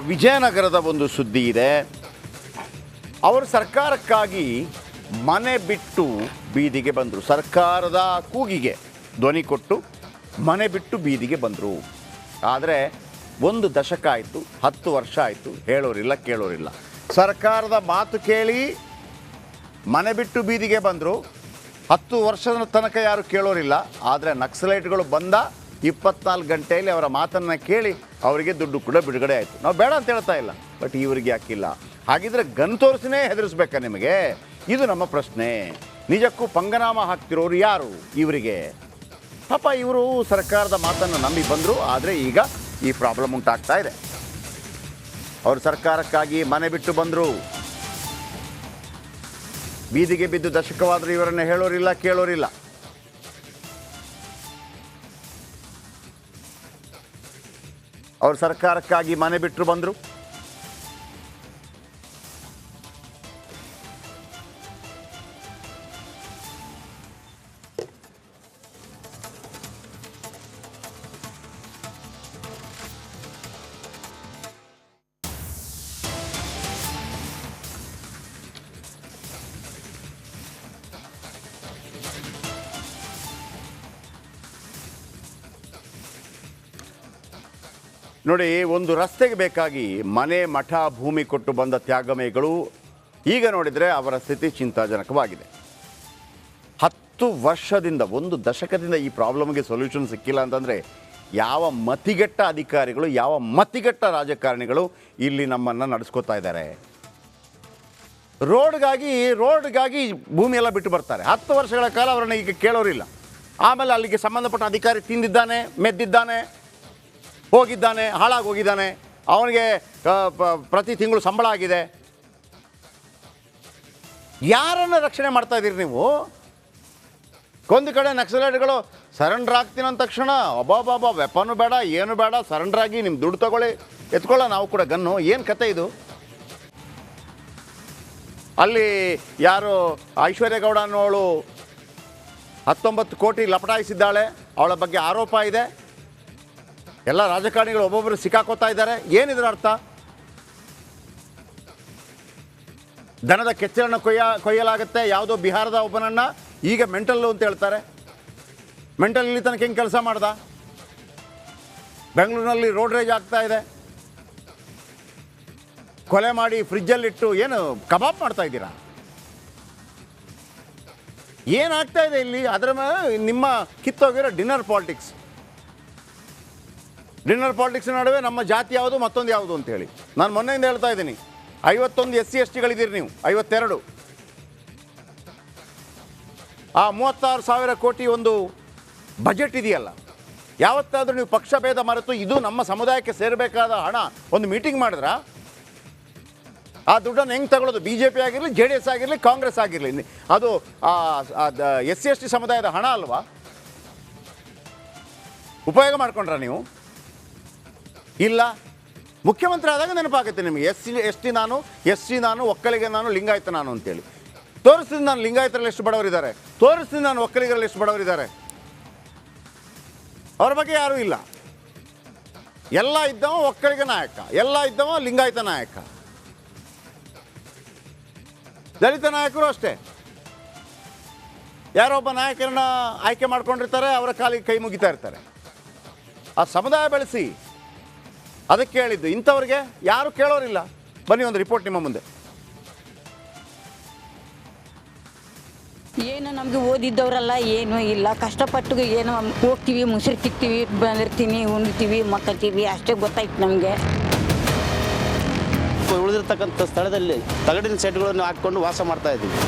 ವಿಜಯನಗರದ ಒಂದು ಸುದ್ದಿ ಇದೆ. ಅವರು ಸರ್ಕಾರಕ್ಕಾಗಿ ಮನೆ ಬಿಟ್ಟು ಬೀದಿಗೆ ಬಂದರು. ಸರ್ಕಾರದ ಕೂಗಿಗೆ ಧ್ವನಿ ಕೊಟ್ಟು ಮನೆ ಬಿಟ್ಟು ಬೀದಿಗೆ ಬಂದರು. ಆದರೆ 1 ದಶಕ ಆಯಿತು, 10 ವರ್ಷ ಆಯಿತು, ಹೇಳೋರಿಲ್ಲ ಕೇಳೋರಿಲ್ಲ. ಸರ್ಕಾರದ ಮಾತು ಕೇಳಿ ಮನೆ ಬಿಟ್ಟು ಬೀದಿಗೆ ಬಂದರು. 10 ವರ್ಷದ ತನಕ ಯಾರು ಕೇಳೋರಿಲ್ಲ. ಆದರೆ ನಕ್ಸಲೈಟ್ಗಳು ಬಂದ 24 ಗಂಟೆಯಲ್ಲಿ ಅವರ ಮಾತನ್ನು ಕೇಳಿ ಅವರಿಗೆ ದುಡ್ಡು ಕೂಡ ಬಿಡುಗಡೆ ಆಯಿತು. ನಾವು ಬೇಡ ಅಂತ ಹೇಳ್ತಾ ಇಲ್ಲ, ಬಟ್ ಇವರಿಗೆ ಯಾಕಿಲ್ಲ? ಹಾಗಿದ್ರೆ ಗನ್ ತೋರಿಸಿನೇ ಹೆದರಿಸ್ಬೇಕಾ ನಿಮಗೆ? ಇದು ನಮ್ಮ ಪ್ರಶ್ನೆ. ನಿಜಕ್ಕೂ ಪಂಗನಾಮ ಹಾಕ್ತಿರೋರು ಯಾರು ಇವರಿಗೆ? ಪಾಪ ಇವರು ಸರ್ಕಾರದ ಮಾತನ್ನು ನಂಬಿ ಬಂದರು, ಆದರೆ ಈಗ ಈ ಪ್ರಾಬ್ಲಮ್ ಉಂಟಾಗ್ತಾ ಇದೆ. ಅವರು ಸರ್ಕಾರಕ್ಕಾಗಿ ಮನೆ ಬಿಟ್ಟು ಬಂದರು, ಬೀದಿಗೆ ಬಿದ್ದು ದಶಕವಾದರೂ ಇವರನ್ನು ಹೇಳೋರಿಲ್ಲ ಕೇಳೋರಿಲ್ಲ. ಅವರು ಸರ್ಕಾರಕ್ಕಾಗಿ ಮನೆ ಬಿಟ್ಟು ಬಂದರು. ನೋಡಿ, ಒಂದು ರಸ್ತೆಗೆ ಬೇಕಾಗಿ ಮನೆ ಮಠ ಭೂಮಿ ಕೊಟ್ಟು ಬಂದ ತ್ಯಾಗಮೇಗಳು ಈಗ ನೋಡಿದರೆ ಅವರ ಸ್ಥಿತಿ ಚಿಂತಾಜನಕವಾಗಿದೆ. 10 ವರ್ಷದಿಂದ 1 ದಶಕದಿಂದ ಈ ಪ್ರಾಬ್ಲಮ್ಗೆ ಸೊಲ್ಯೂಷನ್ ಸಿಕ್ಕಿಲ್ಲ ಅಂತಂದರೆ ಯಾವ ಮತಿಗೆಟ್ಟ ಅಧಿಕಾರಿಗಳು, ಯಾವ ಮತಿಗೆಟ್ಟ ರಾಜಕಾರಣಿಗಳು ಇಲ್ಲಿ ನಮ್ಮನ್ನು ನಡೆಸ್ಕೋತಾ ಇದ್ದಾರೆ? ರೋಡ್ಗಾಗಿ ಭೂಮಿ ಎಲ್ಲ ಬಿಟ್ಟು ಬರ್ತಾರೆ. 10 ವರ್ಷಗಳ ಕಾಲ ಅವರನ್ನು ಈಗ ಕೇಳೋರಿಲ್ಲ. ಆಮೇಲೆ ಅಲ್ಲಿಗೆ ಸಂಬಂಧಪಟ್ಟ ಅಧಿಕಾರಿ ತಿಂದಿದ್ದಾನೆ, ಮೆದ್ದಿದ್ದಾನೆ, ಹೋಗಿದ್ದಾನೆ, ಹಾಳಾಗೋಗಿದ್ದಾನೆ, ಅವನಿಗೆ ಪ್ರತಿ ತಿಂಗಳು ಸಂಬಳ ಆಗಿದೆ. ಯಾರನ್ನು ರಕ್ಷಣೆ ಮಾಡ್ತಾ ಇದ್ದೀರಿ ನೀವು? ಒಂದು ಕಡೆ ನಕ್ಸಲೈಟ್ಗಳು ಸರೆಂಡರ್ ಆಗ್ತೀನಿ ಅಂದ ತಕ್ಷಣ ಒಬ್ಬೊಬ್ಬ ವೆಪನ್ನು ಬೇಡ, ಏನು ಬೇಡ, ಸರೆಂಡರ್ ಆಗಿ ನಿಮ್ಮ ದುಡ್ಡು ತಗೊಳ್ಳಿ, ಎತ್ಕೊಳ್ಳೋ ನಾವು ಕೂಡ ಗನ್ನು. ಏನು ಕತೆ ಇದು? ಅಲ್ಲಿ ಯಾರು ಐಶ್ವರ್ಯ ಗೌಡ ಅನ್ನೋಳು 19 ಕೋಟಿ ಲಪಟಾಯಿಸಿದ್ದಾಳೆ, ಅವಳ ಬಗ್ಗೆ ಆರೋಪ ಇದೆ. ಎಲ್ಲ ರಾಜಕಾರಣಿಗಳು ಒಬ್ಬೊಬ್ಬರು ಸಿಕ್ಕಾಕೋತಾ ಇದ್ದಾರೆ. ಏನಿದ್ರ ಅರ್ಥ? ದನದ ಕೆಚ್ಚಲನ್ನು ಕೊಯ್ಯಲಾಗುತ್ತೆ. ಯಾವುದೋ ಬಿಹಾರದ ಒಬ್ಬನನ್ನು ಈಗ ಮೆಂಟಲ್ಲು ಅಂತ ಹೇಳ್ತಾರೆ. ಮೆಂಟಲ್ ಇಲ್ಲಿ ತನಕ ಹೆಂಗೆ ಕೆಲಸ ಮಾಡ್ದ? ಬೆಂಗಳೂರಿನಲ್ಲಿ ರೋಡ್ ರೇಜ್ ಆಗ್ತಾ ಇದೆ. ಕೊಲೆ ಮಾಡಿ ಫ್ರಿಜ್ಜಲ್ಲಿಟ್ಟು ಏನು ಕಬಾಬ್ ಮಾಡ್ತಾ ಇದ್ದೀರಾ? ಏನಾಗ್ತಾ ಇದೆ ಇಲ್ಲಿ? ಅದರ ನಿಮ್ಮ ಕಿತ್ತೋಗಿರೋ ಡಿನ್ನರ್ ಪಾಲಿಟಿಕ್ಸ್ ನಡುವೆ ನಮ್ಮ ಜಾತಿ ಯಾವುದು, ಮತ್ತೊಂದು ಯಾವುದು ಅಂತೇಳಿ ನಾನು ಮೊನ್ನೆಯಿಂದ ಹೇಳ್ತಾ ಇದ್ದೀನಿ. 51 SC STಗಳಿದ್ದೀರಿ ನೀವು, 52. ಆ 36,000 ಕೋಟಿ ಒಂದು ಬಜೆಟ್ ಇದೆಯಲ್ಲ, ಯಾವತ್ತಾದರೂ ನೀವು ಪಕ್ಷ ಭೇದ ಮರೆತು ಇದು ನಮ್ಮ ಸಮುದಾಯಕ್ಕೆ ಸೇರಬೇಕಾದ ಹಣ ಒಂದು ಮೀಟಿಂಗ್ ಮಾಡಿದ್ರಾ? ಆ ದುಡ್ಡನ್ನು ಹೆಂಗೆ ತಗೊಳ್ಳೋದು? BJP ಆಗಿರಲಿ, JDS ಆಗಿರಲಿ, ಕಾಂಗ್ರೆಸ್ ಆಗಿರಲಿ, ಅದು SC ST ಸಮುದಾಯದ ಹಣ ಅಲ್ವಾ? ಉಪಯೋಗ ಮಾಡ್ಕೊಂಡ್ರ ನೀವು? ಇಲ್ಲ. ಮುಖ್ಯಮಂತ್ರಿ ಆದಾಗ ನೆನಪಾಗುತ್ತೆ ನಿಮಗೆ, SC ನಾನು, SC ನಾನು, ಒಕ್ಕಲಿಗ ನಾನು, ಲಿಂಗಾಯತ ನಾನು ಅಂತೇಳಿ. ತೋರಿಸ್ತೀನಿ ನಾನು ಲಿಂಗಾಯತರಲ್ಲಿ ಎಷ್ಟು ಬಡವರಿದ್ದಾರೆ, ತೋರಿಸ್ತೀನಿ ನಾನು ಒಕ್ಕಲಿಗರಲ್ಲಿ ಎಷ್ಟು ಬಡವರಿದ್ದಾರೆ. ಅವ್ರ ಬಗ್ಗೆ ಯಾರೂ ಇಲ್ಲ. ಎಲ್ಲ ಇದ್ದವ ಒಕ್ಕಲಿಗ ನಾಯಕ, ಎಲ್ಲ ಇದ್ದವ ಲಿಂಗಾಯತ ನಾಯಕ. ದಲಿತ ನಾಯಕರು ಅಷ್ಟೇ. ಯಾರೊಬ್ಬ ನಾಯಕರನ್ನ ಆಯ್ಕೆ ಮಾಡ್ಕೊಂಡಿರ್ತಾರೆ, ಅವರ ಕಾಲಿಗೆ ಕೈ ಮುಗಿತಾ ಇರ್ತಾರೆ. ಆ ಸಮುದಾಯ ಬೆಳೆಸಿ, ಅದಕ್ಕೆ ಹೇಳಿದ್ದು. ಇಂಥವ್ರಿಗೆ ಯಾರು ಕೇಳೋರಿಲ್ಲ. ಬನ್ನಿ ಒಂದು ರಿಪೋರ್ಟ್ ನಿಮ್ಮ ಮುಂದೆ. ಏನು ನಮಗೆ ಓದಿದ್ದವರೆಲ್ಲ ಏನೂ ಇಲ್ಲ, ಕಷ್ಟಪಟ್ಟು ಏನೋ ಹೋಗ್ತೀವಿ, ಮುಸುರು ತಿಕ್ತೀವಿ, ಬಂದಿರ್ತೀವಿ, ಉಣ್ತೀವಿ, ಮಕ್ಕಳ್ತೀವಿ, ಅಷ್ಟೇ ಗೊತ್ತಾಯ್ತು ನಮಗೆ. ಉಳಿದಿರ್ತಕ್ಕಂಥ ಸ್ಥಳದಲ್ಲಿ ತಗಡಿನ ಸೆಟ್ಗಳನ್ನು ಹಾಕ್ಕೊಂಡು ವಾಸ ಮಾಡ್ತಾ ಇದ್ದೀವಿ.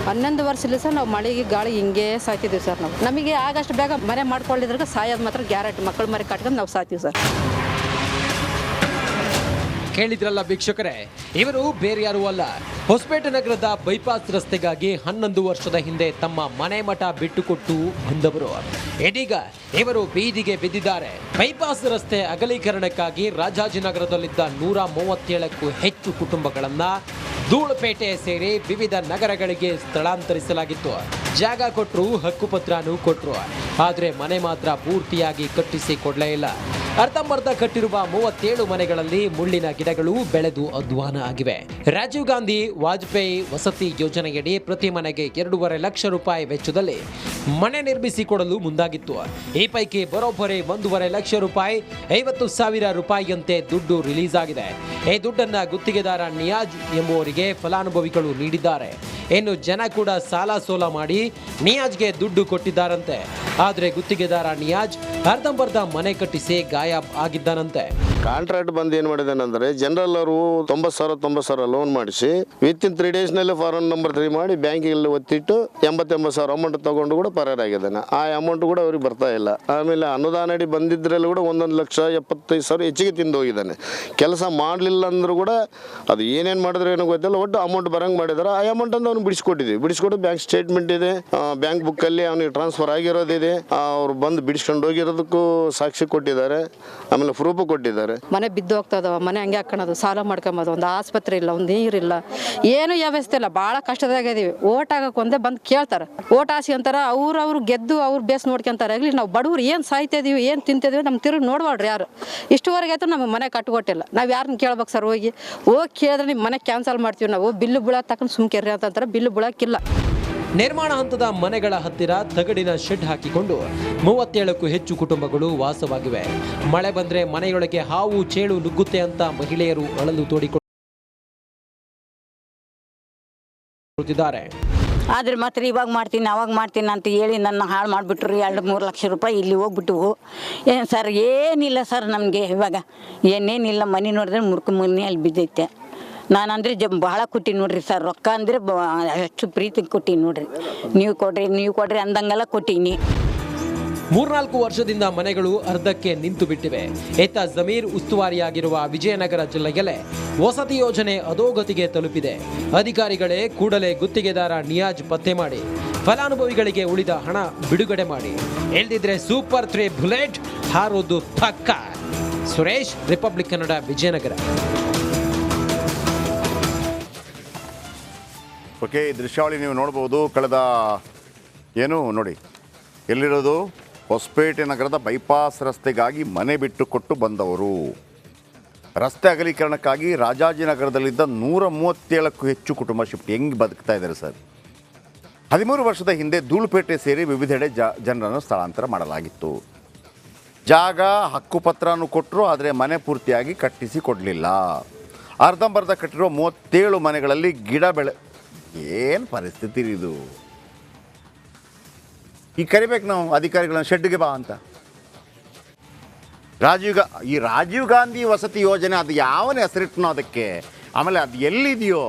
11 ವರ್ಷದಲ್ಲಿ ಸರ್ ನಾವು ಮಳೆಗೆ ಗಾಳಿ ಹಿಂಗೆ ಸಾಯ್ತಿದ್ದೀವಿ ಸರ್. ನಮಗೆ ಆಗಷ್ಟು ಬೇಗ ಮನೆ ಮಾಡ್ಕೊಳ್ಳಿದ್ರಾಗ ಸಾಯೋದು ಮಾತ್ರ ಗ್ಯಾರಂಟಿ. ಮಕ್ಕಳು ಮರಿ ಕಟ್ಕೊಂಡು ನಾವು ಸಾಯ್ತೀವಿ ಸರ್. ಕೇಳಿದ್ರಲ್ಲ ವೀಕ್ಷಕರೇ, ಇವರು ಬೇರೆ ಯಾರೂ ಅಲ್ಲ, ಹೊಸಪೇಟೆ ನಗರದ ಬೈಪಾಸ್ ರಸ್ತೆಗಾಗಿ 11 ವರ್ಷದ ಹಿಂದೆ ತಮ್ಮ ಮನೆ ಮಠ ಬಿಟ್ಟುಕೊಟ್ಟು ಬಂದವರು. ಇದೀಗ ಇವರು ಬೀದಿಗೆ ಬಿದ್ದಿದ್ದಾರೆ. ಬೈಪಾಸ್ ರಸ್ತೆ ಅಗಲೀಕರಣಕ್ಕಾಗಿ ರಾಜಾಜಿನಗರದಲ್ಲಿದ್ದ 137ಕ್ಕೂ ಹೆಚ್ಚು ಕುಟುಂಬಗಳನ್ನ ಧೂಳುಪೇಟೆ ಸೇರಿ ವಿವಿಧ ನಗರಗಳಿಗೆ ಸ್ಥಳಾಂತರಿಸಲಾಗಿತ್ತು. ಜಾಗ ಕೊಟ್ಟರು, ಹಕ್ಕುಪತ್ರನೂ ಕೊಟ್ಟರು, ಆದರೆ ಮನೆ ಮಾತ್ರ ಪೂರ್ತಿಯಾಗಿ ಕಟ್ಟಿಸಿ ಕೊಡಲೇ ಇಲ್ಲ. ಅರ್ಧಂಬರ್ಧ ಕಟ್ಟಿರುವ 37 ಮನೆಗಳಲ್ಲಿ ಮುಳ್ಳಿನ ಗಿಡಗಳು ಬೆಳೆದು ಅಧ್ವಾನ ಆಗಿವೆ. ರಾಜೀವ್ ಗಾಂಧಿ ವಾಜಪೇಯಿ ವಸತಿ ಯೋಜನೆಯಡಿ ಪ್ರತಿ ಮನೆಗೆ 2.5 ಲಕ್ಷ ರೂಪಾಯಿ ವೆಚ್ಚದಲ್ಲಿ ಮನೆ ನಿರ್ಮಿಸಿಕೊಡಲು ಮುಂದಾಗಿತ್ತು. ಈ ಪೈಕಿ ಬರೋಬ್ಬರಿ 1.5 ಲಕ್ಷ ರೂಪಾಯಿ 50,000 ರೂಪಾಯಿಯಂತೆ ದುಡ್ಡು ರಿಲೀಸ್ ಆಗಿದೆ. ಈ ದುಡ್ಡನ್ನ ಗುತ್ತಿಗೆದಾರ ನಿಯಾಜ್ ಎಂಬುವರಿಗೆ ಫಲಾನುಭವಿಗಳು ನೀಡಿದ್ದಾರೆ. ಇನ್ನು ಜನ ಕೂಡ ಸಾಲ ಸೋಲ ಮಾಡಿ ನಿಯಾಜ್ಗೆ ದುಡ್ಡು ಕೊಟ್ಟಿದ್ದಾರಂತೆ. ಆದರೆ ಗುತ್ತಿಗೆದಾರ ನಿಯಾಜ್ ಅರ್ಧಂಬರ್ಧ ಮನೆ ಕಟ್ಟಿಸಿ ಗಾಯಬ್ ಆಗಿದ್ದಾನಂತೆ. ಕಾಂಟ್ರಾಕ್ಟ್ ಬಂದು ಏನು ಮಾಡಿದಾನಂದ್ರೆ ಜನರಲ್ ಅವರು 90,000 ಲೋನ್ ಮಾಡಿಸಿ ವಿತಿನ್ 3 ಡೇಸ್ನಲ್ಲಿ ಫಾರನ್ ನಂಬರ್ 3 ಮಾಡಿ ಬ್ಯಾಂಕಿಗೆ ಒತ್ತಿಟ್ಟು 80,000 ಅಮೌಂಟ್ ತಗೊಂಡು ಕೂಡ ಪರಾರಾಗಿದ್ದಾನೆ. ಆ ಅಮೌಂಟ್ ಕೂಡ ಅವ್ರಿಗೆ ಬರ್ತಾ ಇಲ್ಲ. ಆಮೇಲೆ ಅನುದಾನ ಅಡಿ ಬಂದಿದ್ರಲ್ಲಿ ಕೂಡ 1,75,000 ಹೆಚ್ಚಿಗೆ ತಿಂದು ಹೋಗಿದ್ದಾನೆ. ಕೆಲಸ ಮಾಡಲಿಲ್ಲ ಅಂದ್ರೂ ಕೂಡ ಅದು ಏನೇನು ಮಾಡಿದ್ರೆ ಏನೋ ಗೊತ್ತಿಲ್ಲ, ಒಟ್ಟು ಅಮೌಂಟ್ ಬರಂಗೆ ಮಾಡಿದಾರೆ. ಆ ಅಮೌಂಟ್ ಅಂತ ಅವ್ನು ಬಿಡಿಸ್ಕೊಟ್ಟಿದ್ವಿ. ಬಿಡಿಸ್ಕೊಟ್ಟು ಬ್ಯಾಂಕ್ ಸ್ಟೇಟ್ಮೆಂಟ್ ಇದೆ, ಬ್ಯಾಂಕ್ ಬುಕ್ಕಲ್ಲಿ ಅವನಿಗೆ ಟ್ರಾನ್ಸ್ಫರ್ ಆಗಿರೋದಿದೆ. ಅವ್ರು ಬಂದು ಬಿಡಿಸ್ಕೊಂಡು ಹೋಗಿರೋದಕ್ಕೂ ಸಾಕ್ಷಿ ಕೊಟ್ಟಿದ್ದಾರೆ, ಆಮೇಲೆ ಪ್ರೂಫ್ ಕೊಟ್ಟಿದ್ದಾರೆ. ಮನೆ ಬಿದ್ದು ಹೋಗ್ತದವ, ಮನೆ ಹಂಗೆ ಹಾಕೋದು, ಸಾಲ ಮಾಡ್ಕೊಂಬೋದು, ಒಂದು ಆಸ್ಪತ್ರೆ ಇಲ್ಲ, ಒಂದು ನೀರಿಲ್ಲ, ಏನು ವ್ಯವಸ್ಥೆ ಇಲ್ಲ. ಭಾಳ ಕಷ್ಟದಾಗಿದ್ದೀವಿ. ಓಟ್ ಹಾಕಕ್ಕೆ ಒಂದೇ ಬಂದು ಕೇಳ್ತಾರೆ, ಓಟ್ ಹಾಸಿ ಅಂತಾರೆ. ಅವ್ರು ಗೆದ್ದು ಅವ್ರು ಬೇಸ್ ನೋಡ್ಕೊಂತಾರೆ. ಆಗಲಿ ನಾವು ಬಡವ್ರು ಏನು ಸಾಯ್ತಾ ಇದೀವಿ, ಏನು ತಿಂತಿದೀವಿ, ನಮ್ಮ ತಿರುಗಿ ನೋಡ್ಬಾಡ್ರಿ ಯಾರು. ಇಷ್ಟುವರೆಗೆ ಆಯ್ತು ನಮಗೆ ಮನೆ ಕಟ್ಕೊಟ್ಟಿಲ್ಲ. ನಾವು ಯಾರನ್ನ ಕೇಳ್ಬೇಕು ಸರ್? ಹೋಗಿ ಕೇಳಿದ್ರೆ ನಿಮ್ಮ ಮನೆ ಕ್ಯಾನ್ಸಲ್ ಮಾಡ್ತೀವಿ ನಾವು, ಬಿಲ್ಲು ಬೀಳಕ್ಕೆ ತಕೊಂಡು ಸುಮ್ಕೆರ್ರಿ ಅಂತಂತಾರೆ. ಬಿಲ್ಲು ಬೀಳಕ್ಕಿಲ್ಲ. ನಿರ್ಮಾಣ ಹಂತದ ಮನೆಗಳ ಹತ್ತಿರ ತಗಡಿನ ಶೆಡ್ ಹಾಕಿಕೊಂಡು 37ಕ್ಕೂ ಹೆಚ್ಚು ಕುಟುಂಬಗಳು ವಾಸವಾಗಿವೆ. ಮಳೆ ಬಂದ್ರೆ ಮನೆಯೊಳಗೆ ಹಾವು ಚೇಳು ನುಗ್ಗುತ್ತೆ ಅಂತ ಮಹಿಳೆಯರು ಅಳಲು ತೋಡಿಕೊಳ್ಳುತ್ತಿದ್ದಾರೆ. ಆದ್ರೆ ಮಾತ್ರ ಇವಾಗ ಮಾಡ್ತೀನಿ ಅವಾಗ ಮಾಡ್ತೀನಿ ಅಂತ ಹೇಳಿ ನನ್ನ ಹಾಳು ಮಾಡಿಬಿಟ್ರು. 2-3 ಲಕ್ಷ ರೂಪಾಯಿ ಇಲ್ಲಿ ಹೋಗ್ಬಿಟ್ಟು. ಏನು ಸರ್, ಏನಿಲ್ಲ ಸರ್ ನಮಗೆ ಇವಾಗ, ಏನೇನಿಲ್ಲ. ಮನೆ ನೋಡಿದ್ರೆ ಮುರ್ಕೊಂಬನ್ನಿ ಅಲ್ಲಿ ಬಿದ್ದೈತೆ. ನಾನು ಅಂದರೆ ಭಾಳ ಕೊಟ್ಟಿ ನೋಡ್ರಿ ಸರ್, ರೊಕ್ಕ ಅಂದರೆ ಅಷ್ಟು ಪ್ರೀತಿ ಕೊಟ್ಟಿನಿ ನೋಡ್ರಿ. ನೀವು ಕೊಡ್ರಿ ಅಂದಂಗೆಲ್ಲ ಕೊಟ್ಟೀನಿ. 3-4 ವರ್ಷದಿಂದ ಮನೆಗಳು ಅರ್ಧಕ್ಕೆ ನಿಂತು ಬಿಟ್ಟಿವೆ. ಇತ್ತ ಜಮೀರ್ ಉಸ್ತುವಾರಿಯಾಗಿರುವ ವಿಜಯನಗರ ಜಿಲ್ಲೆಯಲ್ಲೇ ವಸತಿ ಯೋಜನೆ ಅಧೋಗತಿಗೆ ತಲುಪಿದೆ. ಅಧಿಕಾರಿಗಳೇ ಕೂಡಲೇ ಗುತ್ತಿಗೆದಾರ ನಿಯಾಜ್ ಪತ್ತೆ ಮಾಡಿ ಫಲಾನುಭವಿಗಳಿಗೆ ಉಳಿದ ಹಣ ಬಿಡುಗಡೆ ಮಾಡಿ, ಇಲ್ದಿದ್ರೆ ಸೂಪರ್ 3 ಬುಲೆಟ್ ಹಾರೋದು ತಕ್ಕ. ಸುರೇಶ್, ರಿಪಬ್ಲಿಕ್ ಕನ್ನಡ, ವಿಜಯನಗರ. ಓಕೆ, ಈ ದೃಶ್ಯಾವಳಿ ನೀವು ನೋಡ್ಬೋದು. ಕಳೆದ ನೋಡಿ ಎಲ್ಲಿರೋದು, ಹೊಸಪೇಟೆ ನಗರದ ಬೈಪಾಸ್ ರಸ್ತೆಗಾಗಿ ಮನೆ ಬಿಟ್ಟು ಕೊಟ್ಟು ಬಂದವರು. ರಸ್ತೆ ಅಗಲೀಕರಣಕ್ಕಾಗಿ ರಾಜಾಜಿನಗರದಲ್ಲಿದ್ದ 137ಕ್ಕೂ ಹೆಚ್ಚು ಕುಟುಂಬ ಶಿಫ್ಟ್. ಹೆಂಗೆ ಬದುಕ್ತಾ ಇದ್ದಾರೆ ಸರ್? 13 ವರ್ಷದ ಹಿಂದೆ ಧೂಳುಪೇಟೆ ಸೇರಿ ವಿವಿಧೆಡೆ ಜನರನ್ನು ಸ್ಥಳಾಂತರ ಮಾಡಲಾಗಿತ್ತು. ಜಾಗ ಹಕ್ಕುಪತ್ರನೂ ಕೊಟ್ಟರು, ಆದರೆ ಮನೆ ಪೂರ್ತಿಯಾಗಿ ಕಟ್ಟಿಸಿ ಕೊಡಲಿಲ್ಲ. ಅರ್ಧಂಬರ್ಧ ಕಟ್ಟಿರೋ 37 ಮನೆಗಳಲ್ಲಿ ಗಿಡ ಏನು ಪರಿಸ್ಥಿತಿ ಇದು? ಈಗ ಕರಿಬೇಕು ನಾವು ಅಧಿಕಾರಿಗಳನ್ನ, ಶೆಡ್ಗೆ ಬಾ ಅಂತ. ರಾಜೀವ್ ಗಾಂಧಿ ವಸತಿ ಯೋಜನೆ, ಅದು ಯಾವನ ಹೆಸರಿಟ್ಟನೋ ಅದಕ್ಕೆ, ಆಮೇಲೆ ಅದು ಎಲ್ಲಿದೆಯೋ,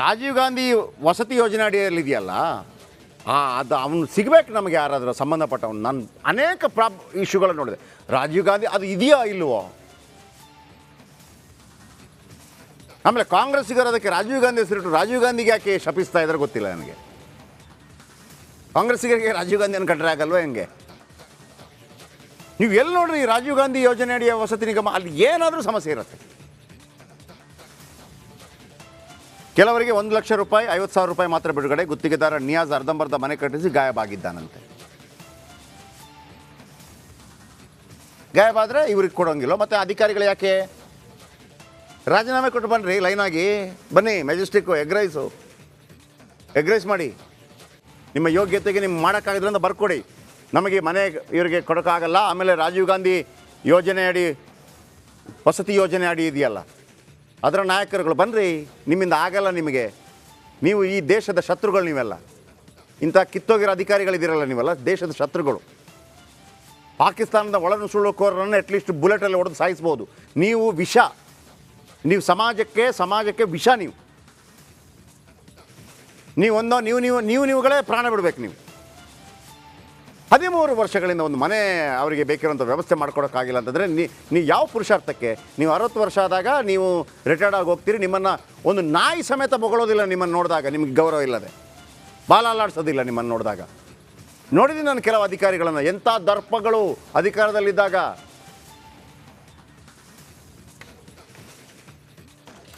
ರಾಜೀವ್ ಗಾಂಧಿ ವಸತಿ ಯೋಜನೆ ಅಡಿಯಲ್ಲಿದೆಯಲ್ಲ, ಅದು ಅವನು ಸಿಗಬೇಕು ನಮಗೆ, ಯಾರಾದರೂ ಸಂಬಂಧಪಟ್ಟವನು. ನಾನು ಅನೇಕ ಇಶ್ಯೂಗಳನ್ನು ನೋಡಿದೆ. ರಾಜೀವ್ ಗಾಂಧಿ ಅದು ಇದೆಯೋ ಇಲ್ವೋ? ಆಮೇಲೆ ಕಾಂಗ್ರೆಸ್ಸಿಗರು ಅದಕ್ಕೆ ರಾಜೀವ್ ಗಾಂಧಿ ಹೆಸರಿಟ್ಟು ರಾಜೀವ್ ಗಾಂಧಿಗೆ ಯಾಕೆ ಶಪಿಸ್ತಾ ಇದ್ದಾರೆ ಗೊತ್ತಿಲ್ಲ ನನಗೆ. ಕಾಂಗ್ರೆಸ್ಸಿಗರಿಗೆ ರಾಜೀವ್ ಗಾಂಧಿಯನ್ನು ಕಂಡ್ರೆ ಆಗಲ್ವ ಹೆಂಗೆ? ನೀವು ಎಲ್ಲಿ ನೋಡ್ರಿ ರಾಜೀವ್ ಗಾಂಧಿ ಯೋಜನೆ ಅಡಿಯ ವಸತಿ ನಿಗಮ, ಅಲ್ಲಿ ಏನಾದರೂ ಸಮಸ್ಯೆ ಇರುತ್ತೆ. ಕೆಲವರಿಗೆ 1 ಲಕ್ಷ ರೂಪಾಯಿ 50,000 ರೂಪಾಯಿ ಮಾತ್ರ ಬಿಡುಗಡೆ. ಗುತ್ತಿಗೆದಾರ ನಿಯಾಜ್ ಅರ್ಧಂಬರ್ಧ ಮನೆ ಕಟ್ಟಿಸಿ ಗಾಯಬಾಗಿದ್ದಾನಂತೆ. ಗಾಯಬಾದರೆ ಇವ್ರಿಗೆ ಕೊಡೋಂಗಿಲ್ಲ. ಮತ್ತು ಅಧಿಕಾರಿಗಳು ಯಾಕೆ ರಾಜೀನಾಮೆ ಕೊಟ್ಟು ಬನ್ನಿರಿ, ಲೈನಾಗಿ ಬನ್ನಿ, ಮೆಜೆಸ್ಟಿಕ್ಕು ಎಗ್ ರೈಸ್ ಮಾಡಿ, ನಿಮ್ಮ ಯೋಗ್ಯತೆಗೆ ನಿಮ್ಮ ಮಾಡೋಕ್ಕಾಗಿದ್ರೆ ಅಂತ ಬರ್ಕೊಡಿ. ನಮಗೆ ಮನೆ ಇವರಿಗೆ ಕೊಡೋಕ್ಕಾಗಲ್ಲ. ಆಮೇಲೆ ರಾಜೀವ್ ಗಾಂಧಿ ಯೋಜನೆ ಅಡಿ ವಸತಿ ಯೋಜನೆ ಅಡಿ ಇದೆಯಲ್ಲ, ಅದರ ನಾಯಕರುಗಳು ಬನ್ನಿರಿ, ನಿಮ್ಮಿಂದ ಆಗಲ್ಲ ನಿಮಗೆ. ನೀವು ಈ ದೇಶದ ಶತ್ರುಗಳು, ನೀವೆಲ್ಲ ಇಂಥ ಕಿತ್ತೋಗಿರೋ ಅಧಿಕಾರಿಗಳಿದ್ದೀರಲ್ಲ, ನೀವೆಲ್ಲ ದೇಶದ ಶತ್ರುಗಳು. ಪಾಕಿಸ್ತಾನದ ಒಳನುಸುಳುಕೋರರನ್ನು ಅಟ್ಲೀಸ್ಟ್ ಬುಲೆಟಲ್ಲಿ ಹೊಡೆದು ಸಾಯಿಸ್ಬೋದು. ನೀವು ವಿಷ, ನೀವು ಸಮಾಜಕ್ಕೆ ವಿಷ. ನೀವುಗಳೇ ಪ್ರಾಣ ಬಿಡಬೇಕು. ನೀವು 13 ವರ್ಷಗಳಿಂದ ಒಂದು ಮನೆ ಅವರಿಗೆ ಬೇಕಿರೋಂಥ ವ್ಯವಸ್ಥೆ ಮಾಡ್ಕೊಡೋಕ್ಕಾಗಿಲ್ಲ ಅಂತಂದರೆ ನೀವು ಯಾವ ಪುರುಷಾರ್ಥಕ್ಕೆ? ನೀವು 60 ವರ್ಷ ಆದಾಗ ನೀವು ರಿಟೈರ್ಡ್ ಆಗಿ ಹೋಗ್ತೀರಿ. ನಿಮ್ಮನ್ನು ಒಂದು ನಾಯಿ ಸಮೇತ ಬೊಗಳೋದಿಲ್ಲ ನಿಮ್ಮನ್ನು ನೋಡಿದಾಗ, ನಿಮಗೆ ಗೌರವ ಇಲ್ಲದೆ ಬಾಲ ಅಲ್ಲಾಡಿಸೋದಿಲ್ಲ ನಿಮ್ಮನ್ನು ನೋಡಿದಾಗ. ನೋಡಿದ್ದೀನಿ ನಾನು ಕೆಲವು ಅಧಿಕಾರಿಗಳನ್ನು, ಎಂಥ ದರ್ಪಗಳು ಅಧಿಕಾರದಲ್ಲಿದ್ದಾಗ.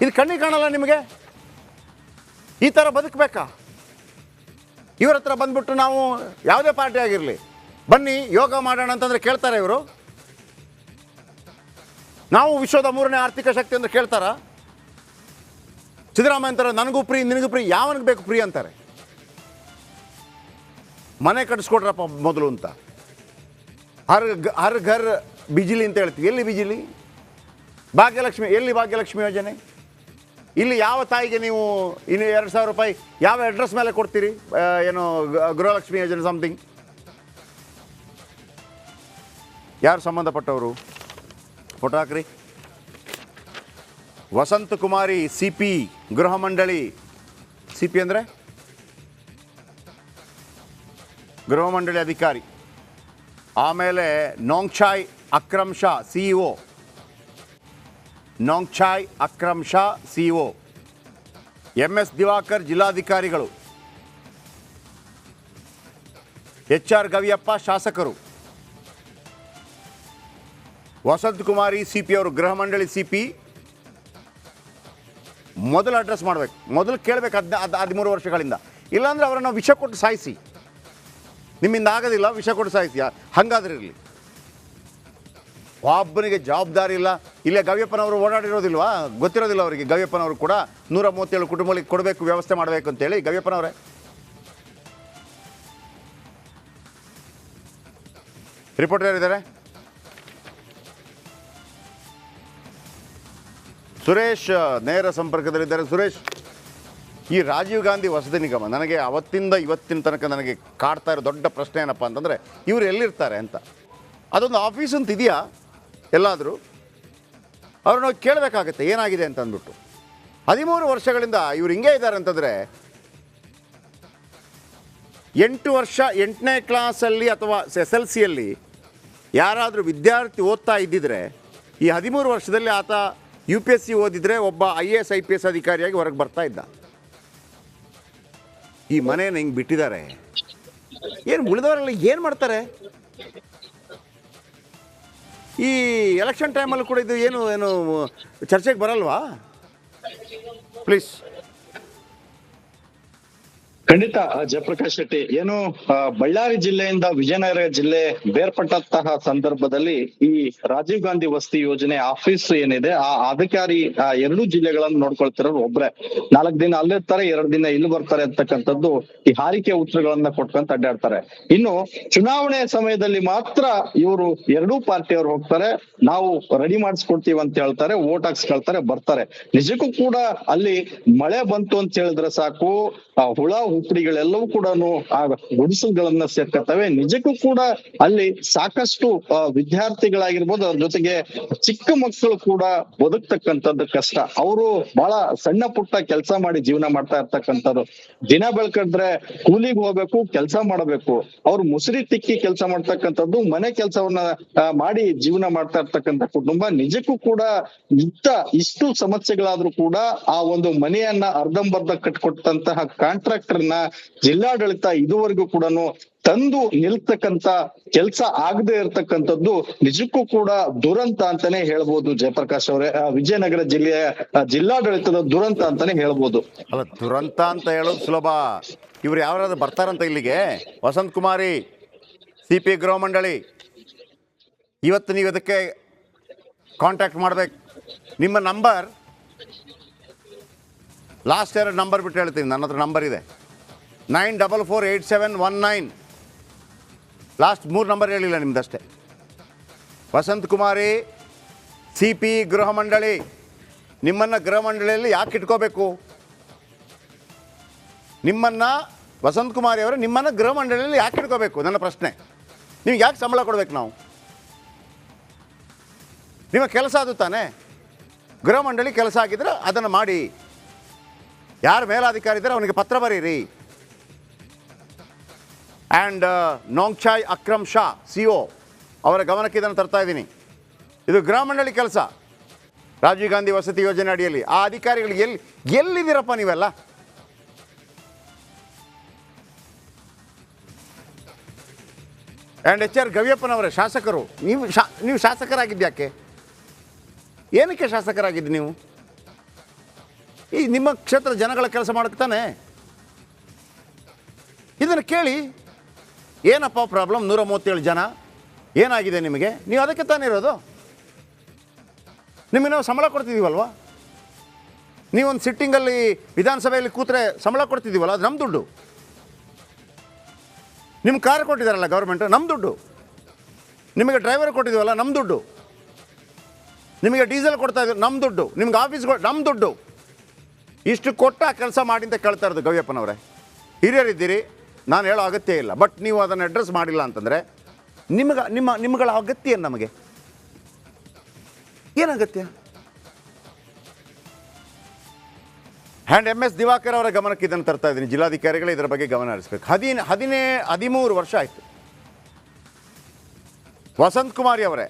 ಇದು ಕಣ್ಣಿಗೆ ಕಾಣಲ್ಲ ನಿಮಗೆ? ಈ ಥರ ಬದುಕಬೇಕಾ? ಇವರ ಹತ್ರ ಬಂದ್ಬಿಟ್ಟು ನಾವು ಯಾವುದೇ ಪಾರ್ಟಿ ಆಗಿರಲಿ, ಬನ್ನಿ ಯೋಗ ಮಾಡೋಣ ಅಂತಂದರೆ ಕೇಳ್ತಾರೆ ಇವರು? ನಾವು ವಿಶ್ವದ 3ನೇ ಆರ್ಥಿಕ ಶಕ್ತಿ ಅಂತ ಕೇಳ್ತಾರ? ಸಿದ್ದರಾಮಯ್ಯ ಅಂತಾರೆ ನನಗೂ ಫ್ರೀ ನಿನಗೂ ಫ್ರೀ, ಯಾವನಿಗೆ ಬೇಕು ಫ್ರೀ ಅಂತಾರೆ. ಮನೆ ಕಟ್ಟಿಸ್ಕೊಡ್ರಪ್ಪ ಮೊದಲು ಅಂತ. ಹರ್ ಘರ್ ಬಿಜಿಲಿ ಅಂತ ಹೇಳ್ತೀವಿ. ಎಲ್ಲಿ ಬಿಜಿಲಿ? ಭಾಗ್ಯಲಕ್ಷ್ಮಿ ಎಲ್ಲಿ? ಭಾಗ್ಯಲಕ್ಷ್ಮಿ ಯೋಜನೆ ಇಲ್ಲಿ ಯಾವ ತಾಯಿಗೆ ನೀವು ಇನ್ನು 2,000 ರೂಪಾಯಿ ಯಾವ ಅಡ್ರೆಸ್ ಮೇಲೆ ಕೊಡ್ತೀರಿ? ಏನು ಗೃಹಲಕ್ಷ್ಮಿ ಯೋಜನೆ ಸಮಥಿಂಗ್? ಯಾರು ಸಂಬಂಧಪಟ್ಟವರು? ಫೋಟೋ ಹಾಕ್ರಿ. ವಸಂತ ಕುಮಾರಿ CP ಗೃಹ ಮಂಡಳಿ. CP ಅಂದರೆ ಗೃಹ ಮಂಡಳಿ ಅಧಿಕಾರಿ. ಆಮೇಲೆ ನೋಂಗ್ಚಾಯ್ Akram Shah CEO. ನೋಂಗ್ಚಾಯ್ Akram Shah CEO. MS Diwakar ಜಿಲ್ಲಾಧಿಕಾರಿಗಳು. HR ಗವಿಯಪ್ಪ ಶಾಸಕರು. ವಸಂತ ಕುಮಾರಿ CP ಅವರು ಗೃಹ ಮಂಡಳಿ CP. ಮೊದಲು ಅಡ್ರೆಸ್ ಮಾಡಬೇಕು, ಮೊದಲು ಕೇಳಬೇಕು 13 ವರ್ಷಗಳಿಂದ. ಇಲ್ಲಾಂದರೆ ಅವರನ್ನು ವಿಷ ಕೊಟ್ಟು ಸಾಯಿಸಿ. ನಿಮ್ಮಿಂದ ಆಗೋದಿಲ್ಲ, ವಿಷ ಕೊಟ್ಟು ಸಾಯಿಸಿ. ಹಾಗಾದ್ರೆ ಇರಲಿ. ಒಬ್ಬನಿಗೆ ಜವಾಬ್ದಾರಿ ಇಲ್ಲ. ಇಲ್ಲೇ ಗವಿಯಪ್ಪನವರು ಓಡಾಡಿರೋದಿಲ್ವಾ? ಗೊತ್ತಿರೋದಿಲ್ಲ ಅವರಿಗೆ. ಗವಿಯಪ್ಪನವರು ಕೂಡ 137 ಕುಟುಂಬಗಳಿಗೆ ಕೊಡಬೇಕು, ವ್ಯವಸ್ಥೆ ಮಾಡಬೇಕು ಅಂತೇಳಿ. ಗವಿಯಪ್ಪನವರೇ, ರಿಪೋರ್ಟರ್ ಯಾರಿದ್ದಾರೆ? ಸುರೇಶ್ ನೇರ ಸಂಪರ್ಕದಲ್ಲಿದ್ದಾರೆ. ಸುರೇಶ್, ಈ ರಾಜೀವ್ ಗಾಂಧಿ ವಸತಿ ನಿಗಮ ನನಗೆ ಅವತ್ತಿಂದ ಇವತ್ತಿನ ತನಕ ನನಗೆ ಕಾಡ್ತಾ ಇರೋ ದೊಡ್ಡ ಪ್ರಶ್ನೆ ಏನಪ್ಪ ಅಂತಂದರೆ, ಇವರು ಎಲ್ಲಿರ್ತಾರೆ ಅಂತ. ಅದೊಂದು ಆಫೀಸ್ ಅಂತ ಇದೆಯಾ ಎಲ್ಲಾದರೂ? ಅವ್ರನ್ನ ಕೇಳಬೇಕಾಗತ್ತೆ ಏನಾಗಿದೆ ಅಂತ ಅಂದ್ಬಿಟ್ಟು. 13 ವರ್ಷಗಳಿಂದ ಇವ್ರು ಹಿಂಗೆ ಇದ್ದಾರೆ ಅಂತಂದರೆ, 8 ವರ್ಷ 8ನೇ ಕ್ಲಾಸಲ್ಲಿ ಅಥವಾ SSLCಯಲ್ಲಿ ಯಾರಾದರೂ ವಿದ್ಯಾರ್ಥಿ ಓದ್ತಾ ಇದ್ದಿದ್ರೆ, ಈ 13 ವರ್ಷದಲ್ಲಿ ಆತ UPSC ಓದಿದರೆ ಒಬ್ಬ IAS IPS ಅಧಿಕಾರಿಯಾಗಿ ಹೊರಗೆ ಬರ್ತಾ ಇದ್ದ. ಈ ಮನೇನ ಹಿಂಗೆ ಬಿಟ್ಟಿದ್ದಾರೆ. ಏನು ಉಳಿದವರೆಲ್ಲ ಏನು ಮಾಡ್ತಾರೆ? ಈ ಎಲೆಕ್ಷನ್ ಟೈಮಲ್ಲೂ ಕೂಡ ಇದು ಏನು ಚರ್ಚೆಗೆ ಬರಲ್ವಾ? ಪ್ಲೀಸ್. ಖಂಡಿತ ಜಯಪ್ರಕಾಶ್ ಶೆಟ್ಟಿ, ಏನು ಬಳ್ಳಾರಿ ಜಿಲ್ಲೆಯಿಂದ ವಿಜಯನಗರ ಜಿಲ್ಲೆ ಬೇರ್ಪಟ್ಟಂತಹ ಸಂದರ್ಭದಲ್ಲಿ ಈ ರಾಜೀವ್ ಗಾಂಧಿ ವಸತಿ ಯೋಜನೆ ಆಫೀಸ್ ಏನಿದೆ ಆ ಅಧಿಕಾರಿ 2 ಜಿಲ್ಲೆಗಳನ್ನು ನೋಡ್ಕೊಳ್ತಿರೋರು ಒಬ್ರೆ. 4 ದಿನ ಅಲ್ಲಿರ್ತಾರೆ, 2 ದಿನ ಇಲ್ಲಿ ಬರ್ತಾರೆ ಅಂತಕ್ಕಂಥದ್ದು ಈ ಹಾರಿಕೆ ಉತ್ತರಗಳನ್ನ ಕೊಟ್ಕೊಂತ ಅಡ್ಡಾಡ್ತಾರೆ. ಇನ್ನು ಚುನಾವಣೆ ಸಮಯದಲ್ಲಿ ಮಾತ್ರ ಇವರು 2 ಪಾರ್ಟಿಯವರು ಹೋಗ್ತಾರೆ, ನಾವು ರೆಡಿ ಮಾಡಿಸ್ಕೊಡ್ತೀವಿ ಅಂತ ಹೇಳ್ತಾರೆ, ವೋಟ್ ಹಾಕ್ಸ್ಕೊಳ್ತಾರೆ, ಬರ್ತಾರೆ. ನಿಜಕ್ಕೂ ಕೂಡ ಅಲ್ಲಿ ಮಳೆ ಬಂತು ಅಂತ ಹೇಳಿದ್ರೆ ಸಾಕು, ಹುಳ ಹುಪ್ಪಡಿಗಳೆಲ್ಲವೂ ಕೂಡ ಆ ಗುಡಿಸಲುಗಳನ್ನ ಸೇರ್ಕತ್ತವೆ. ನಿಜಕ್ಕೂ ಕೂಡ ಅಲ್ಲಿ ಸಾಕಷ್ಟು ವಿದ್ಯಾರ್ಥಿಗಳಾಗಿರ್ಬೋದು, ಅದ್ರ ಜೊತೆಗೆ ಚಿಕ್ಕ ಮಕ್ಕಳು ಕೂಡ ಬದುಕ್ತಕ್ಕಂಥದ್ದು ಕಷ್ಟ. ಅವರು ಬಹಳ ಸಣ್ಣ ಪುಟ್ಟ ಕೆಲಸ ಮಾಡಿ ಜೀವನ ಮಾಡ್ತಾ ಇರ್ತಕ್ಕಂಥದ್ದು. ದಿನ ಬೆಳಕಂದ್ರೆ ಕೂಲಿಗೆ ಹೋಗ್ಬೇಕು, ಕೆಲಸ ಮಾಡಬೇಕು. ಅವ್ರು ಮುಸುರಿ ತಿಕ್ಕಿ ಕೆಲಸ ಮಾಡ್ತಕ್ಕಂಥದ್ದು, ಮನೆ ಕೆಲಸವನ್ನ ಮಾಡಿ ಜೀವನ ಮಾಡ್ತಾ ಇರ್ತಕ್ಕಂಥ ಕುಟುಂಬ. ನಿಜಕ್ಕೂ ಕೂಡ ಇಷ್ಟು ಸಮಸ್ಯೆಗಳಾದ್ರೂ ಕೂಡ ಆ ಒಂದು ಮನೆಯನ್ನ ಅರ್ಧಂಬರ್ಧ ಕಟ್ಕೊಟ್ಟಂತಹ ಕಾಂಟ್ರಾಕ್ಟರ್ನ ಜಿಲ್ಲಾಡಳಿತ ಇದುವರೆಗೂ ಕೂಡ ತಂದು ನಿಲ್ತಕ್ಕಂತ ಕೆಲಸ ಆಗದೆ ಇರತಕ್ಕಂಥದ್ದು ನಿಜಕ್ಕೂ ಕೂಡ ದುರಂತ ಅಂತಾನೆ ಹೇಳ್ಬೋದು ಜಯಪ್ರಕಾಶ್ ಅವರೇ. ವಿಜಯನಗರ ಜಿಲ್ಲೆಯ ಜಿಲ್ಲಾಡಳಿತದ ದುರಂತ ಅಂತಾನೆ ಹೇಳ್ಬೋದು. ಅಲ್ಲ, ದುರಂತ ಅಂತ ಹೇಳೋದು ಸುಲಭ. ಇವ್ರು ಯಾರಾದ್ರೂ ಬರ್ತಾರಂತ ಇಲ್ಲಿಗೆ? ವಸಂತ ಕುಮಾರಿ CP ಗೃಹ ಮಂಡಳಿ, ಇವತ್ತು ನೀವು ಅದಕ್ಕೆ ಕಾಂಟ್ಯಾಕ್ಟ್ ಮಾಡಬೇಕು. ನಿಮ್ಮ ನಂಬರ್, ಲಾಸ್ಟ್ 2 ನಂಬರ್ ಬಿಟ್ಟು ಹೇಳ್ತೀನಿ, ನನ್ನ ಹತ್ರ ನಂಬರ್ ಇದೆ 94487119. ಲಾಸ್ಟ್ 3 ನಂಬರ್ ಹೇಳಿಲ್ಲ ನಿಮ್ದಷ್ಟೇ. ವಸಂತ ಕುಮಾರಿ CP ಗೃಹ ಮಂಡಳಿ, ನಿಮ್ಮನ್ನು ಗೃಹ ಮಂಡಳಿಯಲ್ಲಿ ಯಾಕೆ ಇಟ್ಕೋಬೇಕು? ನಿಮ್ಮನ್ನು ವಸಂತ ಕುಮಾರಿ ಅವರು ನಿಮ್ಮನ್ನು ಗೃಹ ಮಂಡಳಿಯಲ್ಲಿ ಯಾಕೆ ಇಟ್ಕೋಬೇಕು? ನನ್ನ ಪ್ರಶ್ನೆ. ನಿಮ್ಗೆ ಯಾಕೆ ಸಂಬಳ ಕೊಡ್ಬೇಕು ನಾವು? ನಿಮ್ಮ ಕೆಲಸ ಅದು ತಾನೇ. ಗೃಹ ಮಂಡಳಿ ಕೆಲಸ ಆಗಿದ್ರೆ ಅದನ್ನು ಮಾಡಿ. ಯಾರು ಮೇಲಾಧಿಕಾರಿ ಇದ್ದಾರೆ ಅವನಿಗೆ ಪತ್ರ ಬರೀರಿ. ಆ್ಯಂಡ್ ನೋಂಗ್ಚಾಯ್ ಅಕ್ರಮ್ ಶಾ CO ಅವರ ಗಮನಕ್ಕೆ ಇದನ್ನು ತರ್ತಾ ಇದ್ದೀನಿ. ಇದು ಗೃಹ ಮಂಡಳಿ ಕೆಲಸ, ರಾಜೀವ್ ಗಾಂಧಿ ವಸತಿ ಯೋಜನೆ ಅಡಿಯಲ್ಲಿ. ಆ ಅಧಿಕಾರಿಗಳಿಗೆ ಎಲ್ಲಿದ್ದೀರಪ್ಪ ನೀವೆಲ್ಲ? ಆ್ಯಂಡ್ HR ಗವಿಯಪ್ಪನವರೇ ಶಾಸಕರು. ನೀವು ಶಾಸಕರಾಗಿದ್ದು ಏನಕ್ಕೆ ಶಾಸಕರಾಗಿದ್ದು ನೀವು? ಈ ನಿಮ್ಮ ಕ್ಷೇತ್ರದ ಜನಗಳ ಕೆಲಸ ಮಾಡಕ್ಕೆ ತಾನೆ. ಇದನ್ನು ಕೇಳಿ. ಏನಪ್ಪ ಪ್ರಾಬ್ಲಮ್? 137 ಜನ ಏನಾಗಿದೆ ನಿಮಗೆ? ನೀವು ಅದಕ್ಕೆ ತಾನೇ ಇರೋದು. ನಿಮಗೆ ನಾವು ಸಂಬಳ ಕೊಡ್ತಿದ್ದೀವಲ್ವ? ನೀವೊಂದು ಸಿಟ್ಟಿಂಗಲ್ಲಿ ವಿಧಾನಸಭೆಯಲ್ಲಿ ಕೂತ್ರೆ ಸಂಬಳ ಕೊಡ್ತಿದ್ದೀವಲ್ಲ, ಅದು ನಮ್ಮ ದುಡ್ಡು. ನಿಮ್ಮ ಕಾರ್ ಕೊಟ್ಟಿದ್ದಾರಲ್ಲ ಗೌರ್ಮೆಂಟು, ನಮ್ಮ ದುಡ್ಡು. ನಿಮಗೆ ಡ್ರೈವರ್ ಕೊಟ್ಟಿದ್ದೀವಲ್ಲ, ನಮ್ಮ ದುಡ್ಡು. ನಿಮಗೆ ಡೀಸೆಲ್ ಕೊಡ್ತಾ ಇದ್ದೀವಿ, ನಮ್ಮ ದುಡ್ಡು. ನಿಮ್ಗೆ ಆಫೀಸ್ಗಳು ನಮ್ಮ ದುಡ್ಡು. ಇಷ್ಟು ಕೊಟ್ಟ ಕೆಲಸ ಮಾಡಿ ಅಂತ ಕೇಳ್ತಾ ಇರೋದು ಗವಿಯಪ್ಪನವರೇ. ಹಿರಿಯರಿದ್ದೀರಿ, ನಾನು ಹೇಳೋ ಅಗತ್ಯ ಇಲ್ಲ. ಬಟ್ ನೀವು ಅದನ್ನು ಅಡ್ರೆಸ್ ಮಾಡಿಲ್ಲ ಅಂತಂದರೆ ನಿಮ್ಮಗಳ ಅಗತ್ಯ ಏನು? ನಮಗೆ ಏನು ಅಗತ್ಯ? ಹ್ಯಾಂಡ್ MS ದಿವಾಕರ್ ಅವರ ಗಮನಕ್ಕೆ ಇದನ್ನು ತರ್ತಾ ಇದ್ದೀನಿ. ಜಿಲ್ಲಾಧಿಕಾರಿಗಳೇ ಇದರ ಬಗ್ಗೆ ಗಮನ ಹರಿಸಬೇಕು. 13 ವರ್ಷ ಆಯಿತು. ವಸಂತ್ ಕುಮಾರಿ ಅವರೇ,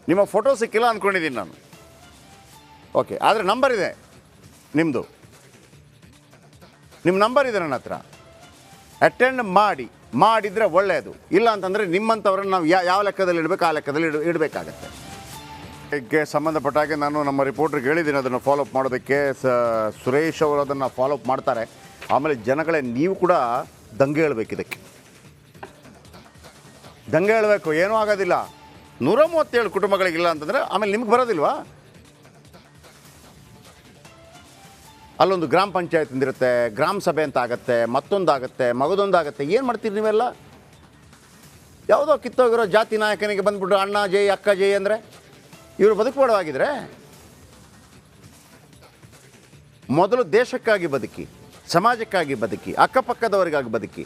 ನಿಮ್ಮ ಫೋಟೋ ಸಿಕ್ಕಿಲ್ಲ ಅಂದ್ಕೊಂಡಿದ್ದೀನಿ ನಾನು. ಓಕೆ, ಆದರೆ ನಂಬರ್ ಇದೆ ನಿಮ್ಮದು. ನಿಮ್ಮ ನಂಬರ್ ಇದೆ ನನ್ನ ಹತ್ರ. ಅಟೆಂಡ್ ಮಾಡಿದರೆ ಒಳ್ಳೆಯದು. ಇಲ್ಲ ಅಂತಂದರೆ ನಿಮ್ಮಂಥವ್ರನ್ನ ನಾವು ಯಾವ ಲೆಕ್ಕದಲ್ಲಿ ಇಡಬೇಕು ಆ ಲೆಕ್ಕದಲ್ಲಿ ಇಡಬೇಕಾಗತ್ತೆ. ಇದಕ್ಕೆ ಸಂಬಂಧಪಟ್ಟ ಹಾಗೆ ನಾನು ನಮ್ಮ ರಿಪೋರ್ಟ್ರಿಗೆ ಹೇಳಿದ್ದೀನಿ ಅದನ್ನು ಫಾಲೋಅಪ್ ಮಾಡೋದಕ್ಕೆ. ಸುರೇಶ್ ಅವರು ಅದನ್ನು ಫಾಲೋಅಪ್ ಮಾಡ್ತಾರೆ. ಆಮೇಲೆ ಜನಗಳೇ, ನೀವು ಕೂಡ ದಂಗೆ ಹೇಳಬೇಕು. ಇದಕ್ಕೆ ದಂಗೆ ಹೇಳಬೇಕು. ಏನೂ ಆಗೋದಿಲ್ಲ. 137 ಕುಟುಂಬಗಳಿಗಿಲ್ಲ ಅಂತಂದರೆ ಆಮೇಲೆ ನಿಮ್ಗೆ ಬರೋದಿಲ್ವಾ? ಅಲ್ಲೊಂದು ಗ್ರಾಮ ಪಂಚಾಯತ್ ಅಂದಿರುತ್ತೆ, ಗ್ರಾಮ ಸಭೆ ಅಂತ ಆಗುತ್ತೆ, ಮತ್ತೊಂದಾಗುತ್ತೆ, ಮಗದೊಂದಾಗುತ್ತೆ. ಏನು ಮಾಡ್ತೀರಿ ನೀವೆಲ್ಲ? ಯಾವುದೋ ಕಿತ್ತೋಗಿರೋ ಜಾತಿ ನಾಯಕನಿಗೆ ಬಂದುಬಿಟ್ಟು ಅಣ್ಣ ಜೈ ಅಕ್ಕ ಜೈ ಅಂದರೆ ಇವರು ಬದುಕಬೇಡವಾಗಿದ್ರೆ ಮೊದಲು ದೇಶಕ್ಕಾಗಿ ಬದುಕಿ, ಸಮಾಜಕ್ಕಾಗಿ ಬದುಕಿ, ಅಕ್ಕಪಕ್ಕದವರಿಗಾಗಿ ಬದುಕಿ.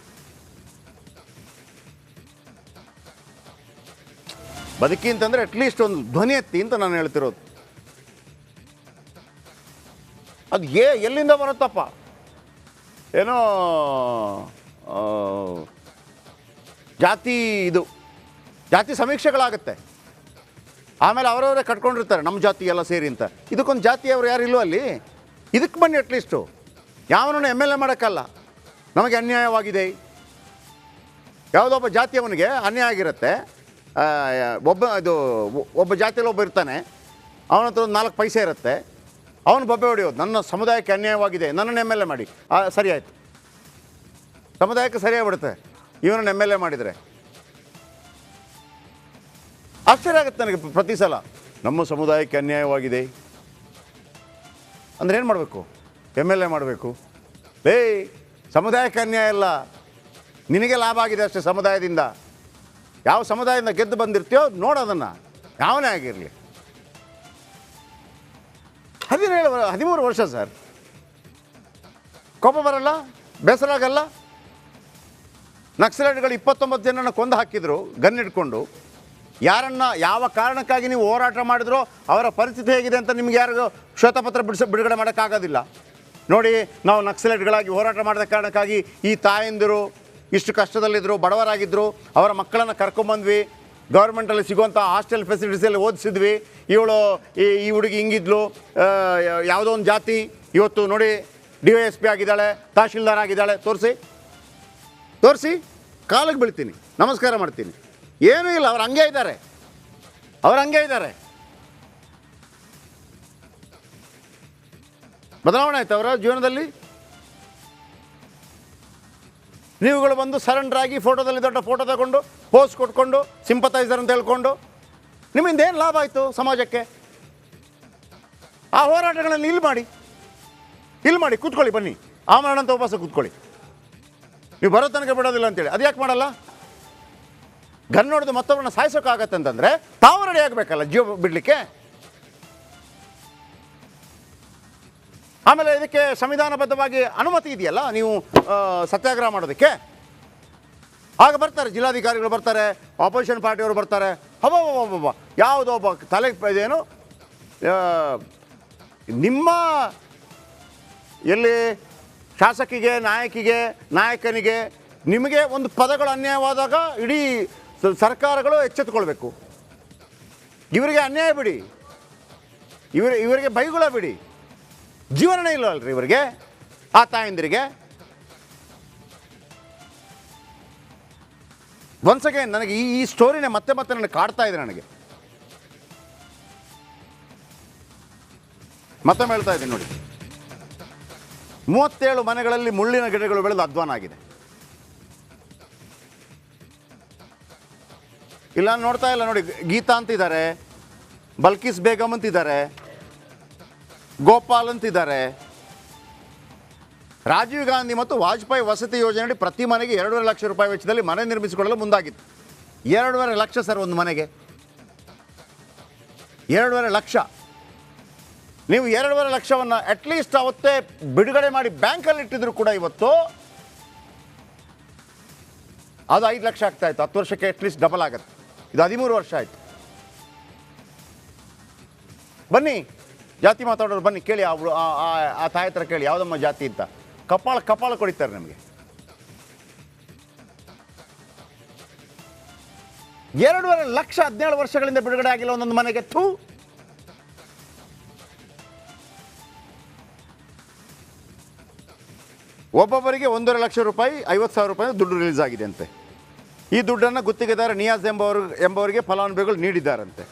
ಅಂತಂದರೆ ಅಟ್ಲೀಸ್ಟ್ ಒಂದು ಧ್ವನಿ ಎತ್ತಿ ಅಂತ ನಾನು ಹೇಳ್ತಿರೋದು. ಅದು ಎಲ್ಲಿಂದ ಬರುತ್ತಪ್ಪ? ಏನೋ ಜಾತಿ ಸಮೀಕ್ಷೆಗಳಾಗುತ್ತೆ. ಆಮೇಲೆ ಅವರವರೇ ಕಟ್ಕೊಂಡಿರ್ತಾರೆ ನಮ್ಮ ಜಾತಿ ಎಲ್ಲ ಸೇರಿ ಅಂತ. ಇದಕ್ಕೊಂದು ಜಾತಿ ಅವರು ಯಾರು ಇಲ್ಲೋ ಅಲ್ಲಿ? ಇದಕ್ಕೆ ಬನ್ನಿ. ಅಟ್ಲೀಸ್ಟು ಯಾವನೂ MLA ಮಾಡೋಕ್ಕಲ್ಲ. ನಮಗೆ ಅನ್ಯಾಯವಾಗಿದೆ, ಯಾವುದೊಬ್ಬ ಜಾತಿಯವನಿಗೆ ಅನ್ಯಾಯ ಆಗಿರುತ್ತೆ. ಒಬ್ಬ ಜಾತಿಯಲ್ಲಿ ಒಬ್ಬ ಇರ್ತಾನೆ, ಅವನ ಹತ್ರ ಒಂದು 4 ಪೈಸೆ ಇರುತ್ತೆ. ಅವನು ಬೊಬ್ಬೆ ಹೊಡೆಯೋದು, ನನ್ನ ಸಮುದಾಯಕ್ಕೆ ಅನ್ಯಾಯವಾಗಿದೆ, ನನ್ನನ್ನು MLA ಮಾಡಿ. ಸರಿ ಆಯಿತು, ಸಮುದಾಯಕ್ಕೆ ಸರಿಯಾಗಿಬಿಡುತ್ತೆ ಇವನನ್ನು MLA ಮಾಡಿದರೆ. ಆಶ್ಚರ್ಯ ಆಗುತ್ತೆ ನನಗೆ ಪ್ರತಿ ಸಲ. ನಮ್ಮ ಸಮುದಾಯಕ್ಕೆ ಅನ್ಯಾಯವಾಗಿದೆ ಅಂದರೆ ಏನು ಮಾಡಬೇಕು? MLA ಮಾಡಬೇಕು. ಸಮುದಾಯಕ್ಕೆ ಅನ್ಯಾಯ ಇಲ್ಲ, ನಿನಗೆ ಲಾಭ ಆಗಿದೆ ಅಷ್ಟೇ ಸಮುದಾಯದಿಂದ. ಯಾವ ಸಮುದಾಯದಿಂದ ಗೆದ್ದು ಬಂದಿರ್ತೀಯೋ ನೋಡೋದನ್ನು, ಯಾವನೇ ಆಗಿರಲಿ. 13 ವರ್ಷ ಸರ್. ಕೋಪ ಬರಲ್ಲ? ಬೇಸರ ಆಗಲ್ಲ? ನಕ್ಸಲೈಟ್ಗಳು 29 ಜನನ ಕೊಂದು ಹಾಕಿದ್ರು ಗನ್ ಇಟ್ಕೊಂಡು. ಯಾವ ಕಾರಣಕ್ಕಾಗಿ ನೀವು ಹೋರಾಟ ಮಾಡಿದ್ರೋ ಅವರ ಪರಿಸ್ಥಿತಿ ಹೇಗಿದೆ ಅಂತ ನಿಮ್ಗೆ ಯಾರಿಗೂ ಶ್ವೇತಪತ್ರ ಬಿಡುಗಡೆ ಮಾಡೋಕ್ಕಾಗೋದಿಲ್ಲ. ನೋಡಿ, ನಾವು ನಕ್ಸಲೈಟ್ಗಳಾಗಿ ಹೋರಾಟ ಮಾಡಿದ ಕಾರಣಕ್ಕಾಗಿ ಈ ತಾಯಂದಿರು ಇಷ್ಟು ಕಷ್ಟದಲ್ಲಿದ್ದರು, ಬಡವರಾಗಿದ್ದರು. ಅವರ ಮಕ್ಕಳನ್ನು ಕರ್ಕೊಂಬಂದ್ವಿ, ಗೌರ್ಮೆಂಟಲ್ಲಿ ಸಿಗುವಂಥ ಹಾಸ್ಟೆಲ್ ಫೆಸಿಲಿಟೀಸಲ್ಲಿ ಓದಿಸಿದ್ವಿ. ಈ ಹುಡುಗಿ ಹಿಂಗಿದ್ಲು, ಯಾವುದೋ ಒಂದು ಜಾತಿ, ಇವತ್ತು ನೋಡಿ DYSP ಆಗಿದ್ದಾಳೆ, ತಹಶೀಲ್ದಾರ್ ಆಗಿದ್ದಾಳೆ. ತೋರಿಸಿ ಕಾಲಿಗೆ ಬೀಳ್ತೀನಿ, ನಮಸ್ಕಾರ ಮಾಡ್ತೀನಿ. ಏನೂ ಇಲ್ಲ, ಅವ್ರು ಹಂಗೆ ಇದ್ದಾರೆ. ಬದಲಾವಣೆ ಆಯ್ತು ಅವರ ಜೀವನದಲ್ಲಿ. ನೀವುಗಳು ಬಂದು ಸರೆಂಡರ್ ಆಗಿ ಫೋಟೋದಲ್ಲಿ ದೊಡ್ಡ ಫೋಟೋ ತಗೊಂಡು ಪೋಸ್ ಕೊಟ್ಕೊಂಡು ಸಿಂಪತೈಸರ್ ಅಂತ ಹೇಳ್ಕೊಂಡು ನಿಮ್ಮಿಂದ ಏನು ಲಾಭ ಆಯಿತು ಸಮಾಜಕ್ಕೆ? ಆ ಹೋರಾಟಗಳನ್ನು ಇಲ್ಲಿ ಮಾಡಿ ಕೂತ್ಕೊಳ್ಳಿ, ಬನ್ನಿ ಆಮರಣಂತ ಉಪವಾಸ ಕೂತ್ಕೊಳ್ಳಿ. ನೀವು ಬರೋ ತನಕ ಬಿಡೋದಿಲ್ಲ ಅಂತೇಳಿ ಅದು ಯಾಕೆ ಮಾಡಲ್ಲ? ಗನ್ ನೋಡಿದು ಮತ್ತೊಬ್ಬರನ್ನ ಸಾಯಿಸೋಕ್ಕಾಗತ್ತೆ ಅಂತಂದರೆ ತಾವು ರೆಡಿ ಆಗಬೇಕಲ್ಲ ಜೀವ ಬಿಡಲಿಕ್ಕೆ. ಆಮೇಲೆ ಇದಕ್ಕೆ ಸಂವಿಧಾನಬದ್ಧವಾಗಿ ಅನುಮತಿ ಇದೆಯಲ್ಲ, ನೀವು ಸತ್ಯಾಗ್ರಹ ಮಾಡೋದಕ್ಕೆ. ಆಗ ಬರ್ತಾರೆ ಜಿಲ್ಲಾಧಿಕಾರಿಗಳು, ಬರ್ತಾರೆ ಆಪೋಸಿಷನ್ ಪಾರ್ಟಿಯವರು ಬರ್ತಾರೆ. ಹಬ್ಬ ಯಾವುದೋ ಒಬ್ಬ ತಲೆ ಇದೇನು ನಿಮ್ಮ ಎಲ್ಲಿ ಶಾಸಕಿಗೆ, ನಾಯಕನಿಗೆ ನಿಮಗೆ ಒಂದು ಪದಗಳು ಅನ್ಯಾಯವಾದಾಗ ಇಡೀ ಸರ್ಕಾರಗಳು ಎಚ್ಚೆತ್ತುಕೊಳ್ಬೇಕು. ಇವರಿಗೆ ಅನ್ಯಾಯ ಬಿಡಿ, ಇವರಿಗೆ ಬೈಗುಳ ಬಿಡಿ. ಜೀವನನೇ ಇಲ್ಲ ಅಲ್ರಿ ಇವರಿಗೆ, ಆ ತಾಯಂದಿರಿಗೆ. ಒನ್ಸ್ ಅಗೇನ್ ನನಗೆ ಈ ಸ್ಟೋರಿನೇ ಮತ್ತೆ ನನಗೆ ಕಾಡ್ತಾ ಇದೆ. ನನಗೆ ಮತ್ತೊಮ್ಮೆ ಹೇಳ್ತಾ ಇದ್ದೀನಿ ನೋಡಿ, 37 ಮನೆಗಳಲ್ಲಿ ಮುಳ್ಳಿನ ಗಿಡಗಳು ಬೆಳೆದು ಅಧ್ವಾನ ಆಗಿದೆ. ಇಲ್ಲ ನೋಡ್ತಾ ಇಲ್ಲ ನೋಡಿ, ಗೀತಾ ಅಂತಿದ್ದಾರೆ, ಬಲ್ಕಿಸ್ ಬೇಗಮ್ ಅಂತಿದ್ದಾರೆ, ಗೋಪಾಲ್ ಅಂತಿದ್ದಾರೆ. ರಾಜೀವ್ ಗಾಂಧಿ ಮತ್ತು ವಾಜಪೇಯಿ ವಸತಿ ಯೋಜನೆಯಡಿ ಪ್ರತಿ ಮನೆಗೆ 2.5 ಲಕ್ಷ ರೂಪಾಯಿ ವೆಚ್ಚದಲ್ಲಿ ಮನೆ ನಿರ್ಮಿಸಿಕೊಳ್ಳಲು ಮುಂದಾಗಿತ್ತು. 2.5 ಲಕ್ಷ ಸರ್ ಒಂದು ಮನೆಗೆ, 2.5 ಲಕ್ಷ. ನೀವು 2.5 ಲಕ್ಷವನ್ನು ಅಟ್ಲೀಸ್ಟ್ ಅವತ್ತೇ ಬಿಡುಗಡೆ ಮಾಡಿ ಬ್ಯಾಂಕಲ್ಲಿ ಇಟ್ಟಿದ್ರು ಕೂಡ ಇವತ್ತು ಅದು 5 ಲಕ್ಷ ಆಗ್ತಾ ಇತ್ತು. 10 ವರ್ಷಕ್ಕೆ ಅಟ್ಲೀಸ್ಟ್ ಡಬಲ್ ಆಗುತ್ತೆ. ಇದು 13 ವರ್ಷ ಆಯಿತು. ಬನ್ನಿ ಜಾತಿ ಮಾತಾಡೋರು ಬನ್ನಿ, ಕೇಳಿ ಆ ತಾಯಿ ಹತ್ರ ಕೇಳಿ ಯಾವುದಮ್ಮ ಜಾತಿ ಅಂತ. ಕಪಾಳ ಕೊಡಿತಾರೆ ನಮಗೆ. 2.5 ಲಕ್ಷ 17 ವರ್ಷಗಳಿಂದ ಬಿಡುಗಡೆ ಆಗಿಲ್ಲ ಒಂದೊಂದು ಮನೆಗೆ. ಒಬ್ಬೊಬ್ಬರಿಗೆ 1.5 ಲಕ್ಷ ರೂಪಾಯಿ 50,000 ರೂಪಾಯಿ ದುಡ್ಡು ರಿಲೀಸ್ ಆಗಿದೆ ಅಂತೆ. ಈ ದುಡ್ಡನ್ನು ಗುತ್ತಿಗೆದಾರ ನಿಯಾಜ್ ಎಂಬವರಿಗೆ ಫಲಾನುಭವಿಗಳು ನೀಡಿದ್ದಾರಂತೆ.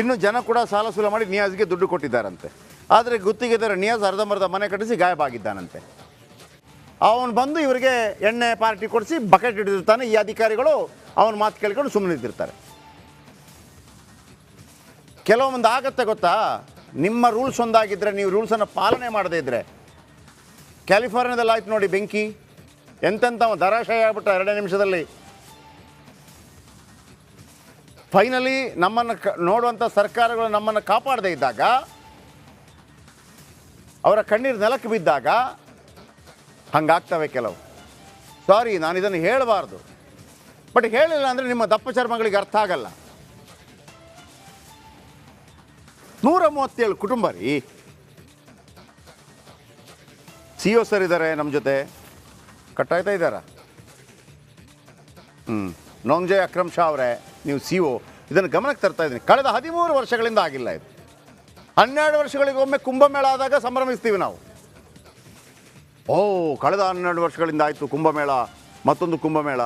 ಇನ್ನು ಜನ ಕೂಡ ಸಾಲ ಸೂಲ ಮಾಡಿ ನಿಯಾಜ್ಗೆ ದುಡ್ಡು ಕೊಟ್ಟಿದ್ದಾರಂತೆ. ಆದರೆ ಗುತ್ತಿಗೆದಾರ ನಿಯಾಜ್ ಅರ್ಧಂಬರ್ಧ ಮನೆ ಕಟ್ಟಿಸಿ ಗಾಯಬ ಆಗಿದ್ದಾನಂತೆ. ಅವನು ಬಂದು ಇವರಿಗೆ ಎಣ್ಣೆ ಪಾರ್ಟಿ ಕೊಡಿಸಿ ಬಕೆಟ್ ಹಿಡಿದಿರ್ತಾನೆ. ಈ ಅಧಿಕಾರಿಗಳು ಅವನ ಮಾತು ಕೇಳ್ಕೊಂಡು ಸುಮ್ಮನೆ ನಿಂತಿರ್ತಾರೆ. ಕೆಲವೊಂದು ಆಗತ್ತೆ ಗೊತ್ತಾ, ನಿಮ್ಮ ರೂಲ್ಸ್ ಒಂದಾಗಿದ್ದರೆ ನೀವು ರೂಲ್ಸನ್ನು ಪಾಲನೆ ಮಾಡದೇ ಇದ್ದರೆ. ಕ್ಯಾಲಿಫೋರ್ನಿಯಾದಲ್ಲಿ ಆಯ್ತು ನೋಡಿ ಬೆಂಕಿ, ಎಂತೆಂಥ ಧರಾಶಯ ಆಗ್ಬಿಟ್ಟ 2 ನಿಮಿಷದಲ್ಲಿ. ಫೈನಲಿ ನಮ್ಮನ್ನು ನೋಡುವಂಥ ಸರ್ಕಾರಗಳು ನಮ್ಮನ್ನು ಕಾಪಾಡದೇ ಇದ್ದಾಗ, ಅವರ ಕಣ್ಣೀರು ನೆಲಕ್ಕೆ ಬಿದ್ದಾಗ ಹಂಗಾಗ್ತವೆ ಕೆಲವು. ಸಾರಿ, ನಾನು ಇದನ್ನು ಹೇಳಬಾರ್ದು, ಬಟ್ ಹೇಳಿಲ್ಲ ಅಂದರೆ ನಿಮ್ಮ ದಪ್ಪ ಚರ್ಮಗಳಿಗೆ ಅರ್ಥ ಆಗಲ್ಲ. 137 ಕುಟುಂಬ ರೀ. CO ಸರ್ ಇದ್ದಾರೆ ನಮ್ಮ ಜೊತೆ, ಕಟ್ಟಾಯ್ತಾ ಇದ್ದಾರಾ? ನೋಂಗ್ಜಯ್ ಅಕ್ರಮ್ ಶಾ ಅವರೇ, ನೀವು CO. ಇದನ್ನು ಗಮನಕ್ಕೆ ತರ್ತಾ ಇದ್ದೀನಿ. ಕಳೆದ 13 ವರ್ಷಗಳಿಂದ ಆಗಿಲ್ಲ ಇದು. 12 ವರ್ಷಗಳಿಗೊಮ್ಮೆ ಕುಂಭಮೇಳ ಆದಾಗ ಸಂಭ್ರಮಿಸ್ತೀವಿ ನಾವು. ಕಳೆದ 12 ವರ್ಷಗಳಿಂದ ಆಯಿತು ಕುಂಭಮೇಳ, ಮತ್ತೊಂದು ಕುಂಭಮೇಳ.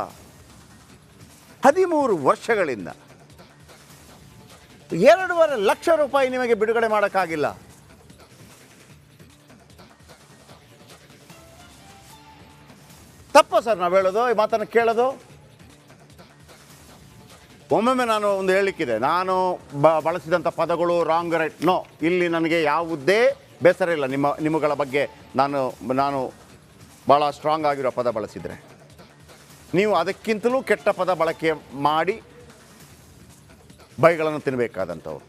13 ವರ್ಷಗಳಿಂದ 2.5 ಲಕ್ಷ ರೂಪಾಯಿ ನಿಮಗೆ ಬಿಡುಗಡೆ ಮಾಡೋಕ್ಕಾಗಿಲ್ಲ. ತಪ್ಪ ಸರ್ ನಾವು ಹೇಳೋದು, ಈ ಮಾತನ್ನು ಕೇಳೋದು? ಒಮ್ಮೊಮ್ಮೆ ನಾನು ಒಂದು ಹೇಳಲಿಕ್ಕಿದೆ, ನಾನು ಬಳಸಿದಂಥ ಪದಗಳು ರಾಂಗ್ ರೈಟ್ ನೋ. ಇಲ್ಲಿ ನನಗೆ ಯಾವುದೇ ಬೇಸರ ಇಲ್ಲ. ನಿಮ್ಮಗಳ ಬಗ್ಗೆ ನಾನು ಭಾಳ ಸ್ಟ್ರಾಂಗ್ ಆಗಿರೋ ಪದ ಬಳಸಿದರೆ, ನೀವು ಅದಕ್ಕಿಂತಲೂ ಕೆಟ್ಟ ಪದ ಬಳಕೆ ಮಾಡಿ ಬೈಗಳನ್ನು ತಿನ್ನಬೇಕಾದಂಥವು.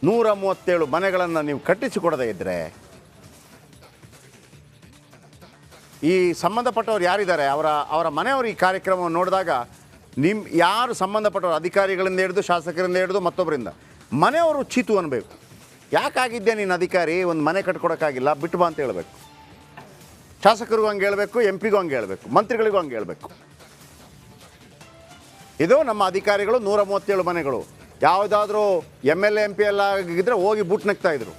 137 ಮನೆಗಳನ್ನು ನೀವು ಕಟ್ಟಿಸಿಕೊಡದೇ ಇದ್ದರೆ, ಈ ಸಂಬಂಧಪಟ್ಟವ್ರು ಯಾರಿದ್ದಾರೆ ಅವರ ಮನೆಯವರು ಈ ಕಾರ್ಯಕ್ರಮವನ್ನು ನೋಡಿದಾಗ, ಯಾರು ಸಂಬಂಧಪಟ್ಟವರು ಅಧಿಕಾರಿಗಳಿಂದ ಹಿಡಿದು ಶಾಸಕರಿಂದ ಹಿಡಿದು ಮತ್ತೊಬ್ಬರಿಂದ ಮನೆಯವರು ಚೀತು ಅನ್ಬೇಕು. ಯಾಕಾಗಿದ್ದೆ ನೀನು ಅಧಿಕಾರಿ, ಒಂದು ಮನೆ ಕಟ್ಕೊಡೋಕ್ಕಾಗಿಲ್ಲ, ಬಿಟ್ಟು ಬಾ ಅಂತ ಹೇಳಬೇಕು. ಶಾಸಕರಿಗೂ ಹಂಗೆ ಹೇಳಬೇಕು, MP ಗೂ ಹಂಗೆ ಹೇಳಬೇಕು, ಮಂತ್ರಿಗಳಿಗೂ ಹಂಗೆ ಹೇಳಬೇಕು. ಇದು ನಮ್ಮ ಅಧಿಕಾರಿಗಳು 137 ಮನೆಗಳು. ಯಾವುದಾದ್ರೂ MLA MP ಎಲ್ಲ ಆಗಿದ್ದರೆ ಹೋಗಿ ಬೂಟ್ ನಗ್ತಾ ಇದ್ರು.